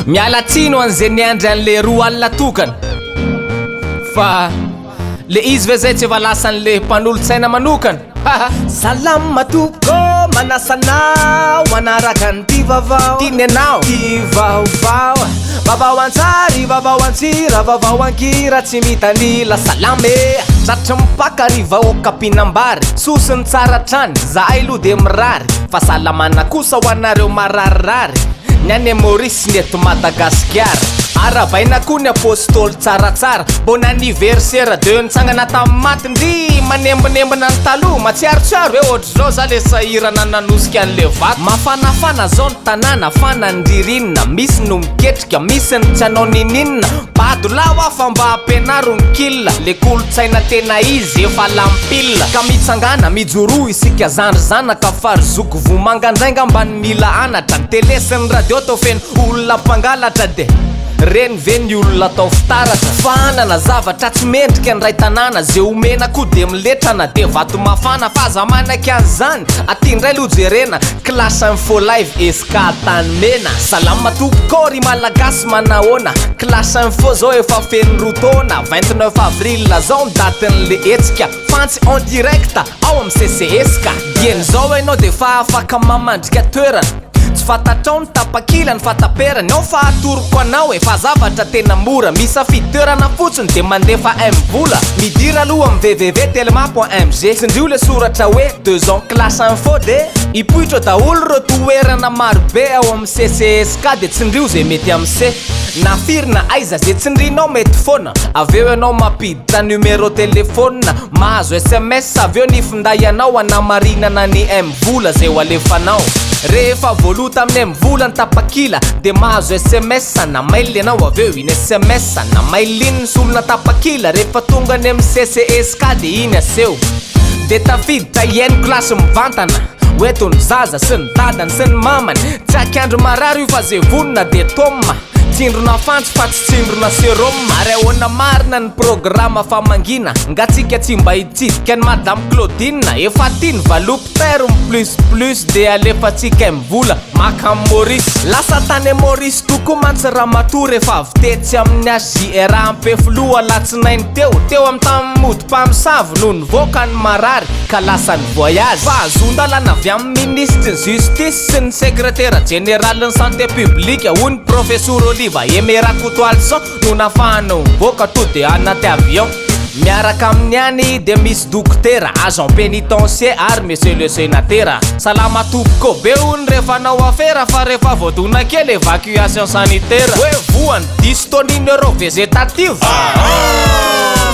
miala tsino an'izay niandry an'le roa alina tokana fa le izy ve zay tsy efa lasan'le mpanolotsaina manokana. Salama toko manasanao manaraka ny vavao tiany anao ty vaovao vavao antsary vavao antsira vavao angira tsy mitanila salame tratra mipaka ry vahoaka mpinambary sosiny tsara trany zahay aloha de mirary fa salamana kosa ho anareo mararirary ny any Maurice ny eto Madagasikara aravaina koa ny apôstôly tsaratsara bon anniversaire de nitsangana tamin'ny matindry manembonembona ny taloha matsiarotsiaro hoe ohatry zao za le sahirana nanosika an'le vato mafanafana zao ny tanàna fana ny ririnina misy no miketrika misy ny tsy anao nininina badolao afa mba ampianaro ny killa le kolotsaina tena izy efa lampilla ka mitsangana mijoro isika zandry zanaka farizoko vomangandrainga ambany mila anatra ny telesiny radio tao feno olona mpangalatra de reny ve ny olona tao fitaratra fanana zavatra tsy mendrika ny ray tanàna zay omena koa de miletrana de vato mafana fa za manaky an'izany atyndray lojerena classe info live eska tany mena salama tokory malagasy manahoana classe info zao efa feno rotona 29 avril zao ny datin'le etsika fantsy en direct ao amin'ny CCS ka dieny zao hainao de fa afaka mamandrika toerana tsy fatatrao ny tapakila ny fataperany ao fa atoroko anao efa zavatra tena mora misafidy toerana fotsiny de mandefa mvola midira aloha amin'ny www.telma.mg tsindrio le soratra hoe 2 ans classe info de ipoitra daholo reo toerana marobe ao amin'ny CCS ka de tsindrio zay mety amin'ny C na firina aiza zay tsindrinao mety foana aveo ianao mampiditra numero telefona mahazo SMS aveo nifinday anao anamarinana ny mvola zay ho alefanao rehefa voalota amin'ny mvola ny tapakila de mahazo SMS na mail anao aveo iny SMS na mail iny ny solona tapakila rehefa tonga any amin'ny CCS ka de iny aseho de tafiditra ihaino klasy mivantana oetony zaza sy ny dadany sy ny mamany tsy akiandro marary io fa zay vonona de toma tsindrona fantsy fa tsy tsindrona serum ary ahoana marina ny programa famangina ngatsika tsy mba hitsidika ny madame Claudine efa tiany valopter plus de alefatsika mivola maka Maurice lasa tany Maurice toko mantsy ramatory efa avitetsy amin'ny AJR ampefoloa latsinainy teo amin'ny tamin'ny mody mpamosavy no nivoaka ny marary ka lasa ny voyage fa azondalana avy amin'ny ministre ny justice sy ny secrétaire général ny santé publique ho ny professeur Oliva Emerakotoalson no nafahana mivoaka to de anaty avion miaraka amin'ny any de misy dokotera agent pénitentiaire ary monsieur le sénateur salama topoko be hony rehefa nao afera fa rehefa voadona kely évacuation sanitaire hoe voany 10 tonnes euro végétative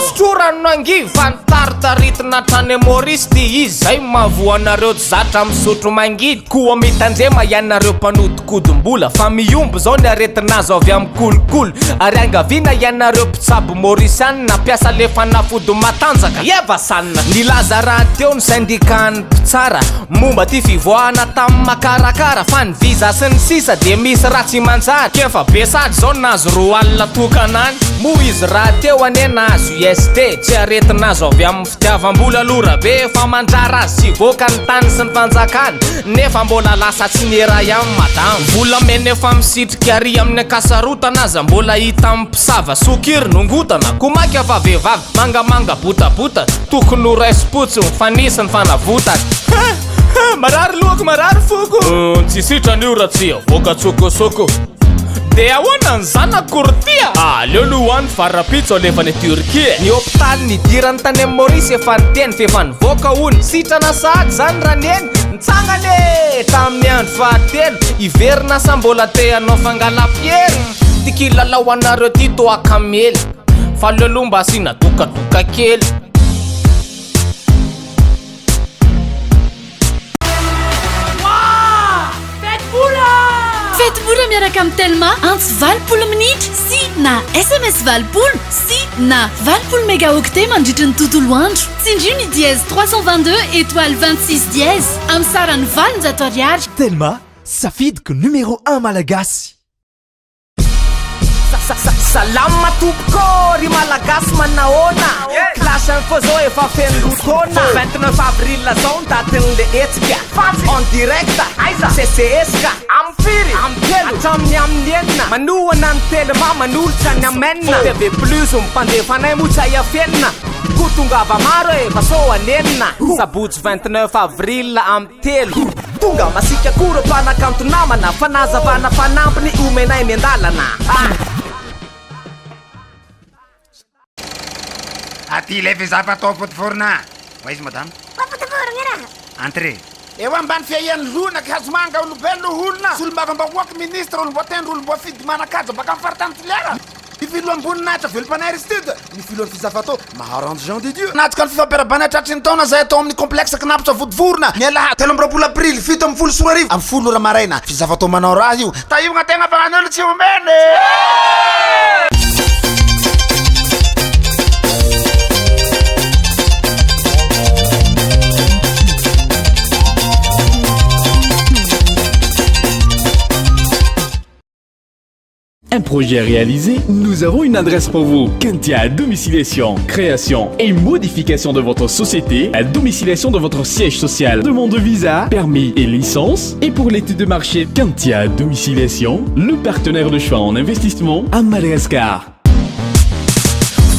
sotrorano angiv fa nitaritaritina trany Maurice ty izy zay mahavoanareo zatra misotro mangidy koa mitandrema ianareo mpanodikodim-bola fa miombo zao ny aretinazo avy amin'ny kolokolo ary angaviana ianareo mpitsabo mauriciany nampiasa le fanafody matanjaka eva sanina nilaza raha teo ny syndicat ny mpitsara momba ty fivoahana tamin'ny makarakara fa ny visa sy ny sisa de misy raha tsy mantsary kefa besady zao nazo roa alina tokanany mo izy raha teo ane nazo UST tsy aretinazo avy amin'ny fitiavam-bola lora be fa mandrara azy sy voaka ny tany sy ny fanjakany nefa mbola lasa tsy nera ihany madamo vola mena efa misitrika ary amin'ny akasarotana aza mbola hita amin'ny mpisava sokiry nongotana komaky afa vehivavy mangamanga botabota tokony ho raisy-potsy mifanisa ny fanavotana marary lohako marary foko tsy sitrany io raha tsy avoaka tsokosoko de ahoana ny zanakortia aleo lohany farapitso alefa ny Turquie ny hôpitaly nidirany tany amin'ny Maurice efa niteny fefa nivoaka hony sitrana sahady zany raha nieny nitsangany tamin'ny andro fahatelo iverina sa mbola te anao fangalapieriny ty kilalao anareo ty to akamely fa lelo mba asina dokadoka kely Fetboula miaraka amin'ny Telma antsy 20 minitra sy na SMS 20 sy na 20 mégaoctet mandritra ny tontolo andro. Tsindrio ny dièse 322 étoile 26 dièse amin'ny sarany 20 ariary. Telma, safidyko numéro 1 malagasy. Salama topoko ry malagasy manahoana Klasany fô zao efa feno taona 29 avril zao datin'le etsika en direct CCS ka amfiry amtelo hatramin'ny amin'ny enina manohana ny telema manolotra ny amenna TV plus mpandefanay motsay afenina kotongava maro efa so anenina sabotsy 29 avril amtelo tonga masika koro mpanakanto namana fanazavana fanampiny omenay miandalana aty lay fizapa atao potiforona aizy madame potiforona raha entré eo ambany fiaian'ny lona ka hazomanga olobelo olona sy olombavambahoaka ministre olomboatendro olomboafidy manakaja baka amin'ny faritany filiara ny filo amboninahitra velompanay Aristide ny filo ny fizafatao maharange Jean de Dieu natsika ny fifampirabana tratry ny taona zay atao amin'ny complexe knapitra vodivorona mialaha telo amby 20 aprily fito amby 10 soa arivo amin'ny 10 ora maraina fizafatao manao raha io tahiogna tegna fagnan'olo tsy omeny Un projet réalisé, nous avons une adresse pour vous. Kentia Domiciliation, création et modification de votre société, à domiciliation de votre siège social, demande de visa, permis et licence. Et pour l'étude de marché, Kentia Domiciliation, le partenaire de choix en investissement à Madagascar.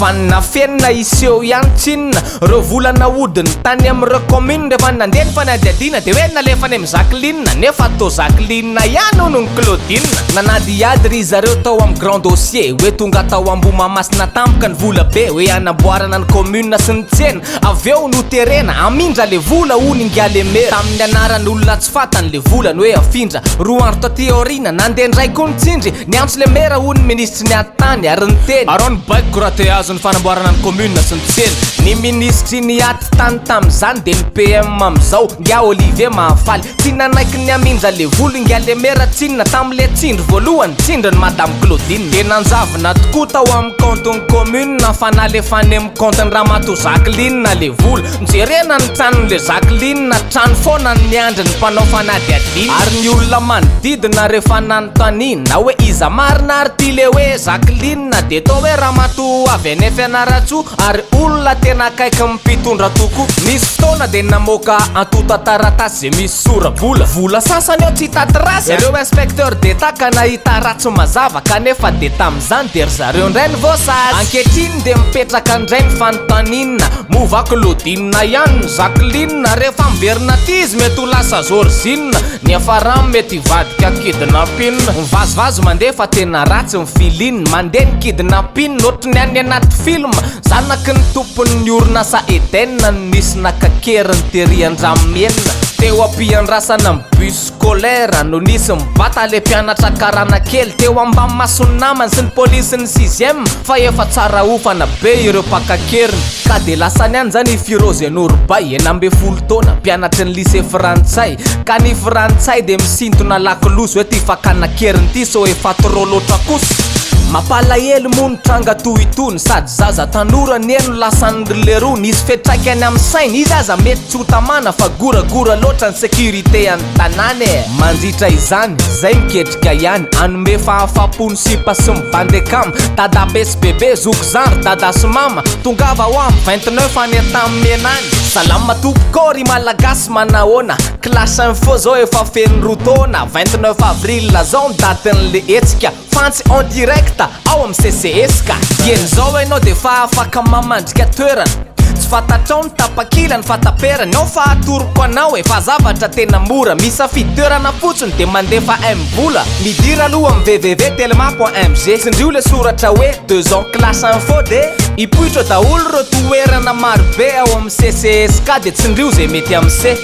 fanna fenna iseo ihany tsinna reo volana odiny tany am'ireo commune rehefa nandeha ny fanadiadina de hoe nalefa any amy Jacqueline nefa atao Jacqueline ihany hono ny Claudine nanadiady ry zareo tao amy grand dossier hoe tonga tao Ambomamasina tampoka ny vola be hoe anamboarana ny commune sy ny tsena aveo no terena amindra le vola hony ingale mera tamin'ny anaran'olona tsy fatany le volany hoe afindra roa andro taty aorina nandeha ndray koa ny tsindry ny antso le mera hony ministre ny antany ary ny teny arao ny baiko raha te azo ny fanamboarana ny commune sy ny tsena ny ministre ny aty tany tam'izany de ny PM am'izao ngia Olivier Mahafaly tsy nanaiky ny amindra le vola ingale mera tsinna tam'le tsindry voalohany tsindry ny madame Claudine de nanjavina tokoa tao amy compte ny commune fanalefany amy compte ny Ramato Jacqueline le vola mijerena ny tranon'le Jacqueline trano foana ny miandry ny mpanao fanadiadina ary ny olona manodidina rehefa nanotanina hoe iza marina ary ty le hoe Jacqueline de tao hoe Ramato avy any Fianaratsoa ary olona tena akaiky mipitondra toko misy fotoana de namoaka antota taratasy ze misy sora vola sasany eo tsy taty rasy ireo inspecteur d'etat ka nahita ratsy mazava kanefa de tam'izany de ry zareo ndray ny voasazy ankehitriny de mipetraka ndray ny fanotanina mova Claudine ihany Jacqueline rehefa miverina ty izy mety ho lasa Georgine ny afarano mety hivadika kidnapping mivazivazy mandeha fa tena ratsy mifiline mandeha ny kidnapping ohatry ny any anaty film zanaky ny tompon'ny orinasa Eden nisy nakakeriny tery andramienina teo ampiandrasana ny bus scolaire no nisy mibata le mpianatra karana kely teo ambany masony namany sy ny polisy ny 6e fa efa tsara ofana be ireo pakakeriny ka de lasany any zany Firoze Norbay enambe 10 taona mpianatry ny lycée frantsay ka ny frantsay de misintona lakolosy hoe ty fakanakeriny ty so efa trop loatra kosa mapalahelo mono tranga tohitony sady zaza tanora nieno lasan'ny le roa nisy fetraikany amin'ny sainy izy aza mety tsy ho tamana fa goragora loatra ny sécurité any tanany mandritra izany zay miketrika ihany anome fahafapony sipa sy mibandekama dada besibebe zoko zandry dada sy mama tongava ho am 29 any ataminenany salama tompokôry malagasy manahoana classe info zao efa feno rotona 29 avril zao ny datin'le etsika fantsy en direct ao amy CCS ka eny zao enao de fa afaka mamandrika toerana tsy fatatrao ny tapakila ny fataperany ao fa atoroko anao efa zavatra tena mora misafidy toerana fotsiny de mandefa mvola midira aloha amy www.telema.mg sindrio le soratra hoe 2 ans classe info de ipoitra daholo reo toerana marobe ao amy CCS ka de tsindrio zay mety amy C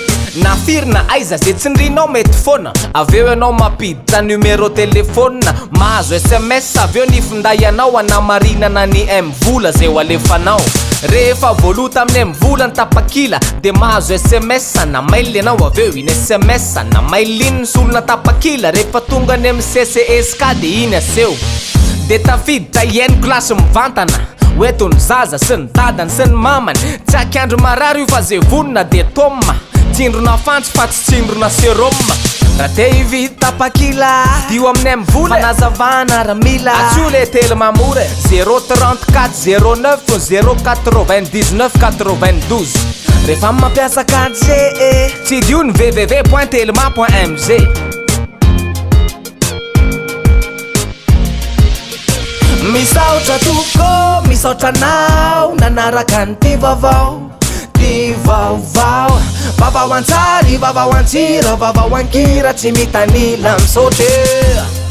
na firina aiza zay tsindrinao mety foana aveo anao mampiditra numéro telefona mahazo SMS aveo nifinday anao anamarinana ny mvola zay ho alefanao rehefa voalota amin'ny mvola ny tapakila de mahazo SMS na mail anao aveo iny SMS na mail iny solona tapakila rehefa tonga ny amy CCS ka de iny aseo de tafiditra ieny klasy mivantana hoe tony zaza sy ny dadany sy ny mamany tsy akiandro marary io fa zay vonona de toma tsindrona fantsy fa tsy tsindrona serum raha te hividy tapakila dio aminay amin'ny vola fanazavana raha mila atsio le telo mamora 034 09 099 92 rehefa mampiasa kanje tsy dio ny www.telma.mz misaotra toko misaotra nao nanaraka ny ty vaovao vaovao antsary vavao antsira vavao ankira tsy mitanila misaotra